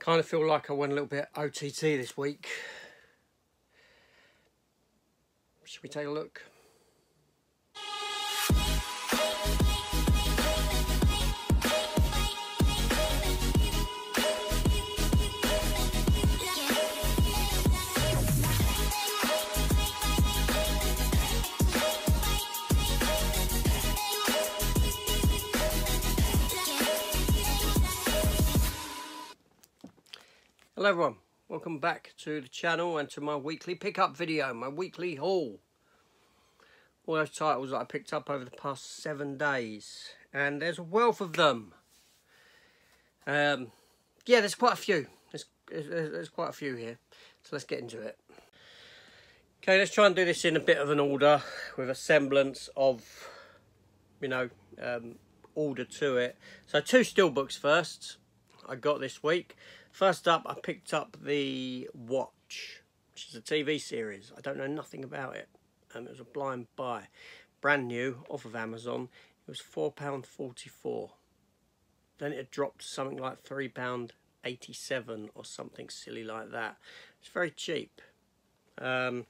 Kind of feel like I went a little bit OTT this week. Should we take a look? Hello everyone, welcome back to the channel and to my weekly pickup video, my weekly haul. All those titles that I picked up over the past 7 days, and there's a wealth of them. Yeah, there's quite a few. There's quite a few here, so let's get into it. Okay, let's try and do this in a bit of an order with a semblance of, order to it. So 2 steelbooks first I got this week. First up, I picked up The Watch, which is a TV series. I don't know nothing about it. It was a blind buy. Brand new, off of Amazon. It was £4.44. Then it dropped to something like £3.87 or something silly like that. It's very cheap. It's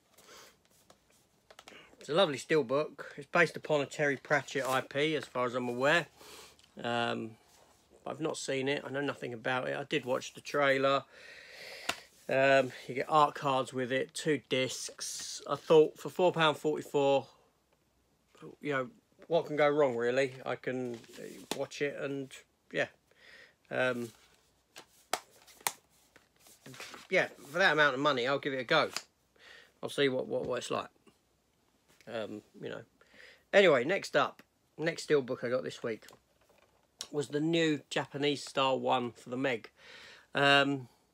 a lovely steelbook. It's based upon a Terry Pratchett IP, as far as I'm aware. I've not seen it. I know nothing about it. I did watch the trailer. You get art cards with it, 2 discs. I thought for £4.44, what can go wrong really? I can watch it and yeah. Yeah, for that amount of money, I'll give it a go. I'll see what it's like. Anyway, next steelbook I got this week was the new Japanese style one for the Meg,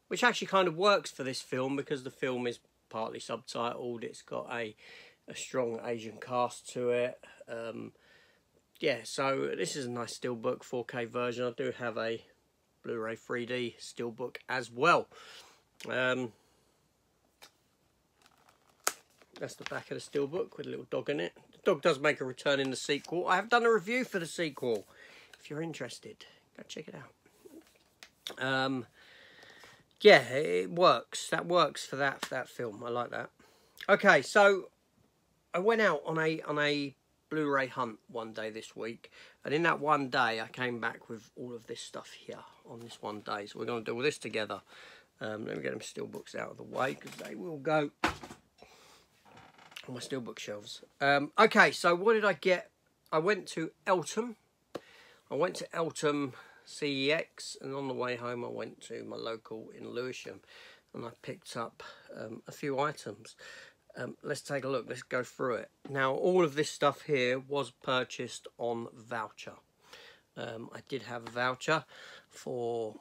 which actually kind of works for this film because the film is partly subtitled. It's got a strong Asian cast to it. Yeah, so this is a nice steelbook, 4K version. I do have a Blu-ray 3D steelbook as well. That's the back of the steelbook with a little dog in it. The dog does make a return in the sequel. I have done a review for the sequel. If you're interested, go check it out. Yeah, it works. That works for that film. I like that. Okay, so I went out on a Blu-ray hunt one day this week, and in that one day I came back with all of this stuff here on this one day. So we're going to do all this together. Let me get them steelbooks out of the way because they will go on my steelbook shelves. Okay, so what did I get? I went to Eltham. CEX, and on the way home I went to my local in Lewisham and I picked up a few items. Let's take a look, let's go through it. Now, all of this stuff here was purchased on voucher. I did have a voucher for,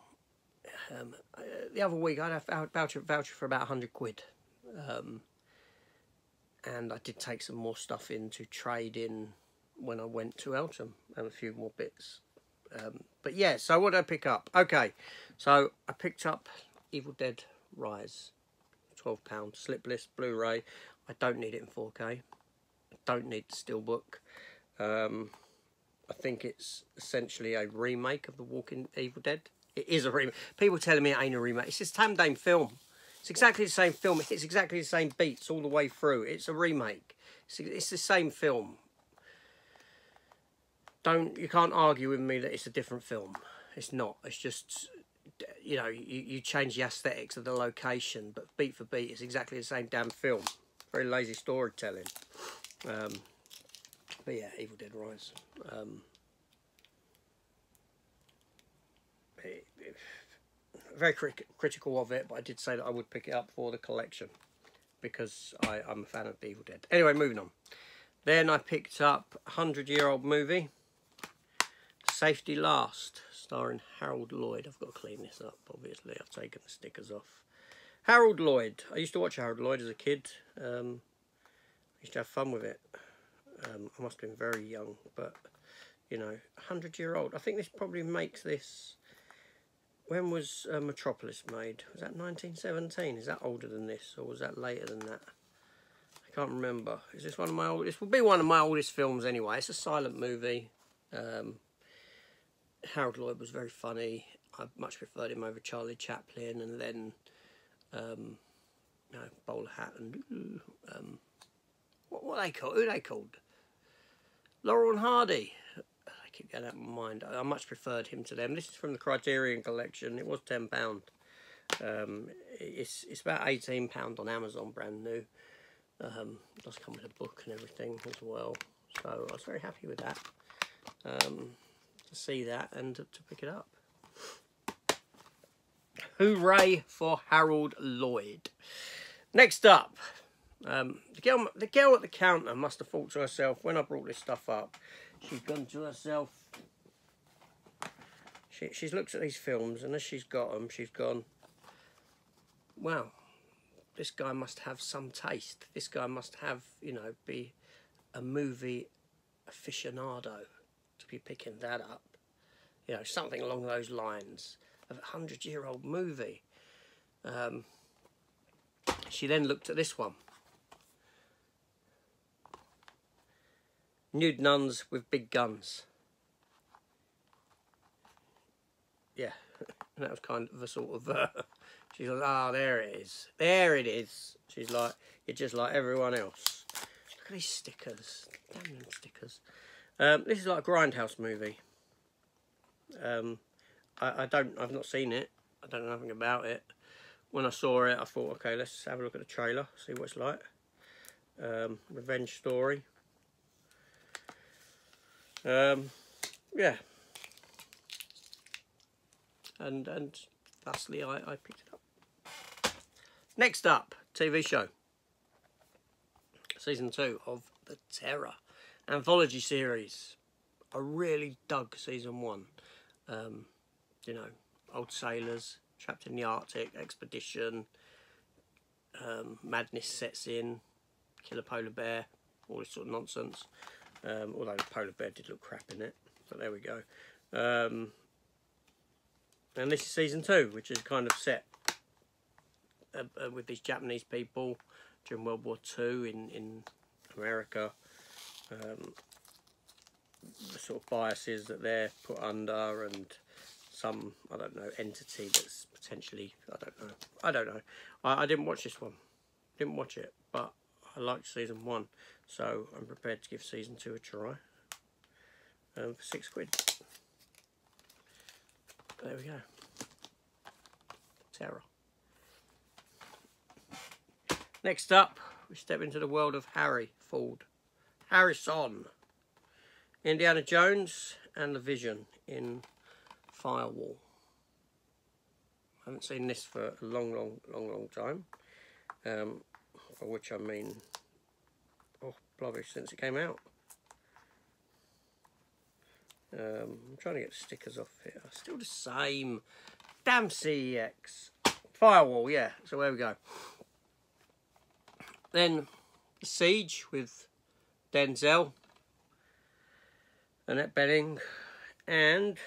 the other week I had a voucher for about 100 quid. And I did take some more stuff in to trade in when I went to Eltham, and a few more bits. But yeah, so what did I pick up? Okay, so I picked up Evil Dead Rise, £12, slipless, Blu-ray. I don't need it in 4K. I don't need the steelbook. I think it's essentially a remake of The Walking Evil Dead. It is a remake. People telling me it ain't a remake. It's just Tam-Dame film. It's exactly the same film. It's exactly the same beats all the way through. It's a remake. It's the same film. You can't argue with me that it's a different film. It's not. It's just, you change the aesthetics of the location, but beat for beat, it's exactly the same damn film. Very lazy storytelling. But yeah, Evil Dead Rise. Very critical of it, but I did say that I would pick it up for the collection because I'm a fan of Evil Dead. Anyway, moving on. Then I picked up a 100-year-old movie, Safety Last, starring Harold Lloyd. I've got to clean this up, obviously. I've taken the stickers off. Harold Lloyd. I used to watch Harold Lloyd as a kid. I used to have fun with it. I must have been very young, but, 100-year-old. I think this probably makes this... When was Metropolis made? Was that 1917? Is that older than this, or was that later than that? I can't remember. Is this one of my oldest? This will be one of my oldest films anyway. It's a silent movie. Harold Lloyd was very funny. I much preferred him over Charlie Chaplin, and then you know, bowler hat and what are they called? Who are they called? Laurel and Hardy. I keep getting out of my mind. I much preferred him to them. This is from the Criterion Collection. It was £10. It's about £18 on Amazon, brand new. It does come with a book and everything as well. So I was very happy with that. To see that and to pick it up. Hooray for Harold Lloyd. Next up, the girl at the counter must have thought to herself, when I brought this stuff up, she's gone to herself, she's looked at these films, and as she's got them, she's gone, wow, this guy must have some taste. This guy must have, you know, be a movie aficionado to be picking that up. You know, something along those lines of a 100-year-old movie. She then looked at this one. Nude nuns with big guns. Yeah, and that was kind of a sort of... she's like, ah, there it is. There it is. She's like, you're just like everyone else. Look at these stickers. Damn them stickers. This is like a Grindhouse movie. I've not seen it. I don't know nothing about it. When I saw it, I thought, okay, let's have a look at the trailer, see what it's like. Revenge story. Yeah. And thusly, I picked it up. Next up, TV show. Season 2 of The Terror anthology series. I really dug season 1. You know, old sailors trapped in the Arctic expedition, madness sets in, kill a polar bear, all this sort of nonsense. Although the polar bear did look crap in it, but there we go. And this is season 2, which is kind of set with these Japanese people during World War II in America. The sort of biases that they're put under, and some, I don't know, entity that's potentially, I don't know. I didn't watch this one. Didn't watch it, but I liked season 1, so I'm prepared to give season 2 a try. For £6. There we go. Terror. Next up, we step into the world of Harrison. Indiana Jones and the Vision in Firewall. I haven't seen this for a long time. For which I mean, oh, bloody, since it came out. I'm trying to get the stickers off here. Still the same. Damn CEX. Firewall, yeah. So there we go. Then Siege with Denzel, Annette Bening, and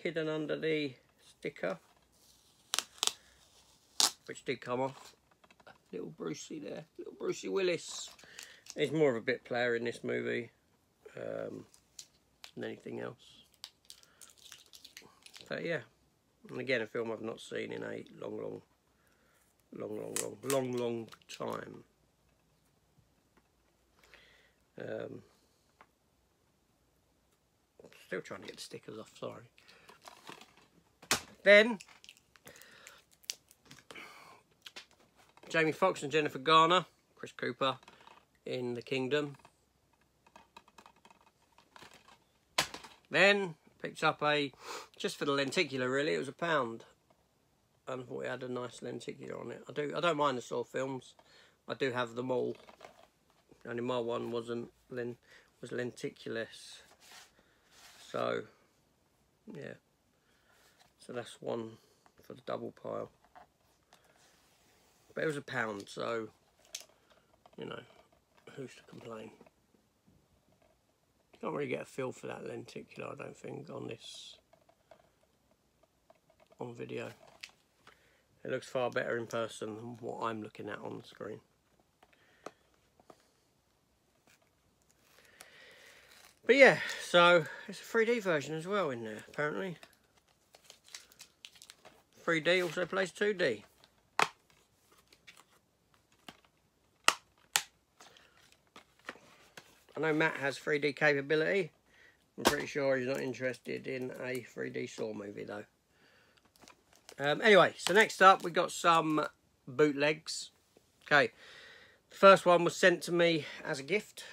hidden under the sticker, which did come off, little Brucey there, little Brucey Willis. He's more of a bit player in this movie than anything else. But yeah, and again, a film I've not seen in a long time. Still trying to get the stickers off, sorry. Then Jamie Foxx and Jennifer Garner, Chris Cooper in The Kingdom. Then picked up just for the lenticular really, it was £1. And I thought it had a nice lenticular on it. I don't mind the Saw films. I do have them all. Only my one was lenticulous. So yeah. So that's one for the double pile. But it was £1, so you know, who's to complain? Can't really get a feel for that lenticular, I don't think, on video. It looks far better in person than what I'm looking at on the screen. But yeah, so it's a 3D version as well in there, apparently. 3D also plays 2D. I know Matt has 3D capability. I'm pretty sure he's not interested in a 3D Saw movie though. Anyway, so next up we got some bootlegs. Okay, the first one was sent to me as a gift.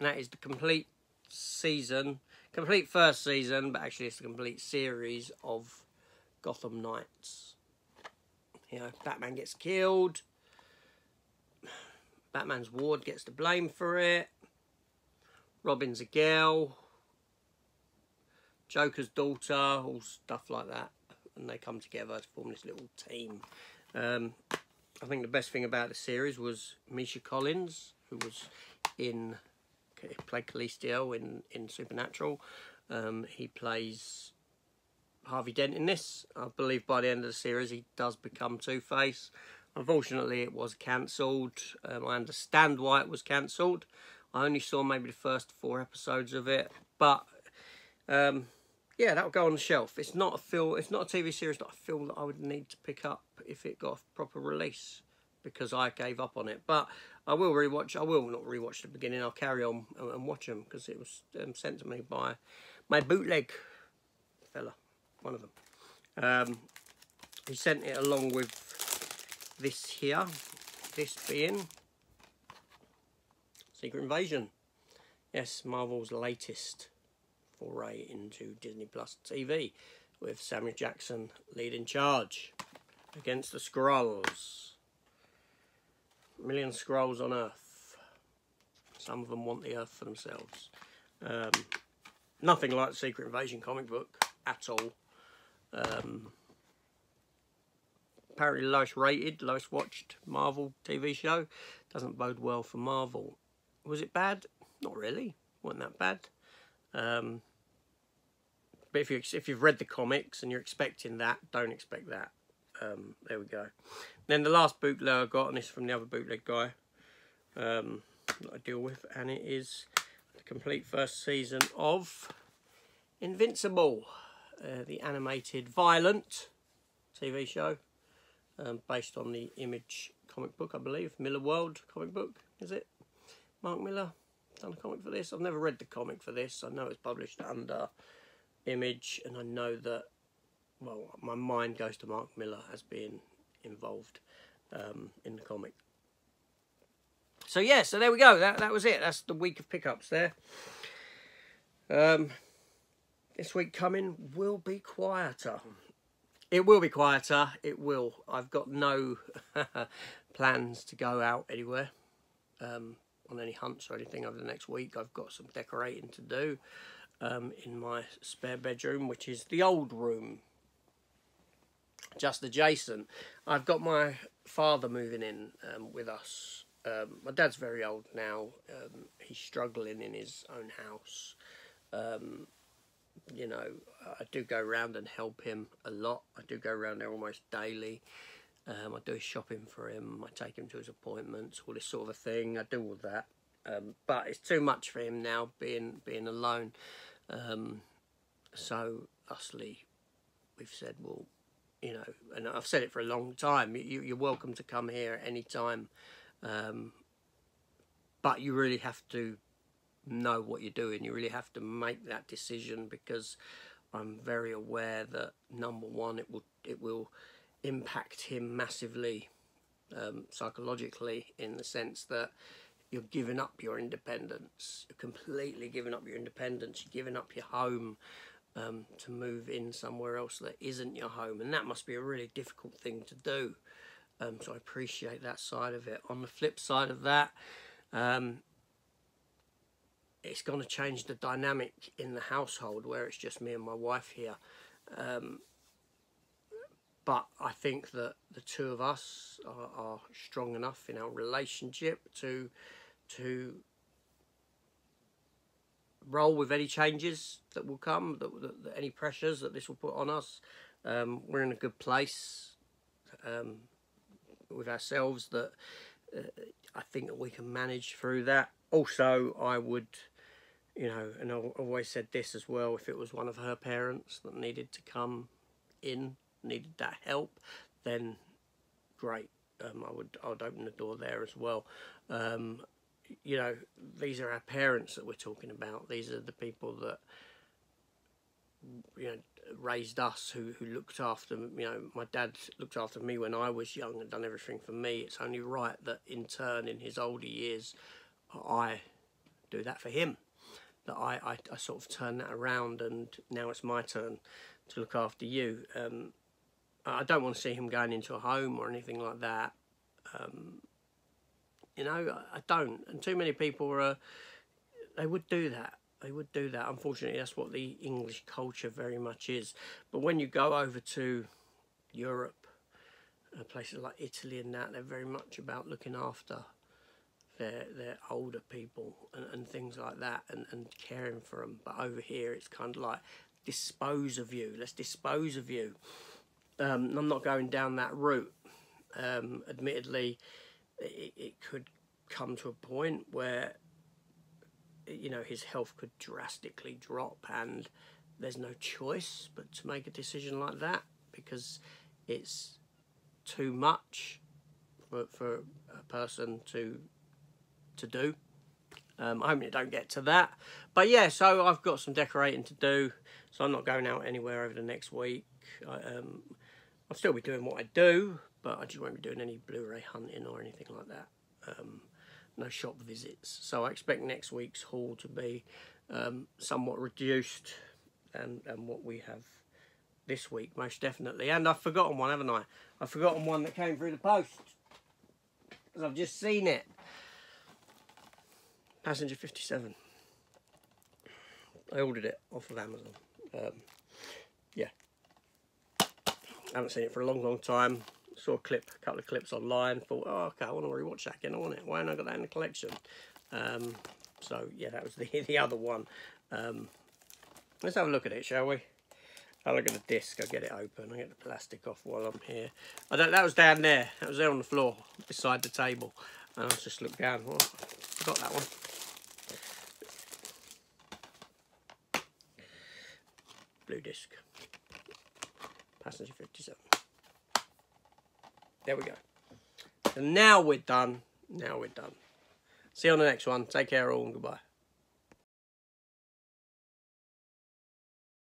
And that is the complete season, complete first season, but actually it's the complete series of Gotham Knights. You know, Batman gets killed. Batman's ward gets the blame for it. Robin's a girl. Joker's daughter, all stuff like that. And they come together to form this little team. I think the best thing about the series was Misha Collins, who was played Callisto in Supernatural. He plays Harvey Dent in this. I believe by the end of the series he does become Two-Face. Unfortunately, it was cancelled. I understand why it was cancelled. I only saw maybe the first 4 episodes of it, but yeah, that'll go on the shelf. It's not a film. It's not a TV series that I feel that I would need to pick up if it got a proper release, because I gave up on it. But I will rewatch. I will not rewatch the beginning. I'll carry on and watch them because it was sent to me by my bootleg fella, one of them. He sent it along with this here, this being Secret Invasion. Yes, Marvel's latest foray into Disney Plus TV, with Samuel Jackson leading charge against the Skrulls. A million Skrulls on Earth. Some of them want the Earth for themselves. Nothing like the Secret Invasion comic book at all. Apparently lowest rated, lowest watched Marvel TV show. Doesn't bode well for Marvel. Was it bad? Not really. Wasn't that bad. But if you've read the comics and you're expecting that, don't expect that. There we go. Then the last bootleg I got, and this is from the other bootleg guy that I deal with, and it is the complete first season of Invincible, the animated violent TV show, based on the Image comic book, I believe. Miller World comic book, is it? Mark Miller done a comic for this. I've never read the comic for this. I know it's published under Image, and I know that, well, my mind goes to Mark Miller as being involved in the comic. So yeah, so there we go. That was it. That's the week of pickups there. This week coming will be quieter. It will be quieter. It will. I've got no plans to go out anywhere on any hunts or anything over the next week. I've got some decorating to do in my spare bedroom, which is the old room, just adjacent. I've got my father moving in with us. My dad's very old now. He's struggling in his own house. You know, I do go around and help him a lot. I do go around there almost daily. I do his shopping for him. I take him to his appointments, all this sort of a thing. I do all that. But it's too much for him now, being alone. So, usly, we've said, well, you know, and I've said it for a long time, you're welcome to come here at any time. But you really have to know what you're doing. You really have to make that decision, because I'm very aware that, number one, it will impact him massively psychologically, in the sense that you're giving up your independence. You're completely giving up your independence. You're giving up your home to move in somewhere else that isn't your home, and that must be a really difficult thing to do. So I appreciate that side of it. On the flip side of that, it's going to change the dynamic in the household, where it's just me and my wife here. But I think that the two of us are strong enough in our relationship to roll with any changes that will come, that any pressures that this will put on us. We're in a good place with ourselves, that I think that we can manage through that. Also, I would, you know, and I've always said this as well, if it was one of her parents that needed to come in, needed that help, then great. I would open the door there as well. You know, these are our parents that we're talking about. These are the people that, you know, raised us, who looked after, you know, my dad looked after me when I was young and done everything for me. It's only right that in turn, in his older years, I do that for him. That I sort of turn that around, and now it's my turn to look after you. I don't want to see him going into a home or anything like that. You know, I don't. And too many people they would do that. They would do that. Unfortunately, that's what the English culture very much is. But when you go over to Europe, places like Italy and that, they're very much about looking after their older people and things like that, and caring for them. But over here, it's kind of like, dispose of you. Let's dispose of you. I'm not going down that route. Admittedly, it could come to a point where, you know, his health could drastically drop, and there's no choice but to make a decision like that, because it's too much for a person to do. I'm hoping it don't get to that. But yeah, so I've got some decorating to do, so I'm not going out anywhere over the next week. I'll still be doing what I do, but I just won't be doing any Blu-ray hunting or anything like that. No shop visits. So I expect next week's haul to be somewhat reduced than what we have this week, most definitely. And I've forgotten one, haven't I? I've forgotten one that came through the post, because I've just seen it. Passenger 57. I ordered it off of Amazon. Yeah. I haven't seen it for a long time. Saw a couple of clips online. Thought, oh, okay, I want to rewatch that again. I want it. Why haven't I got that in the collection? So yeah, that was the other one. Let's have a look at it, shall we? I'll look at the disc. I'll get it open. I'll get the plastic off while I'm here. That was down there. That was there on the floor beside the table. And I just looked down. Oh, I forgot that one. Blue disc. Passenger 57. There we go. And now we're done. Now we're done. See you on the next one. Take care all and goodbye.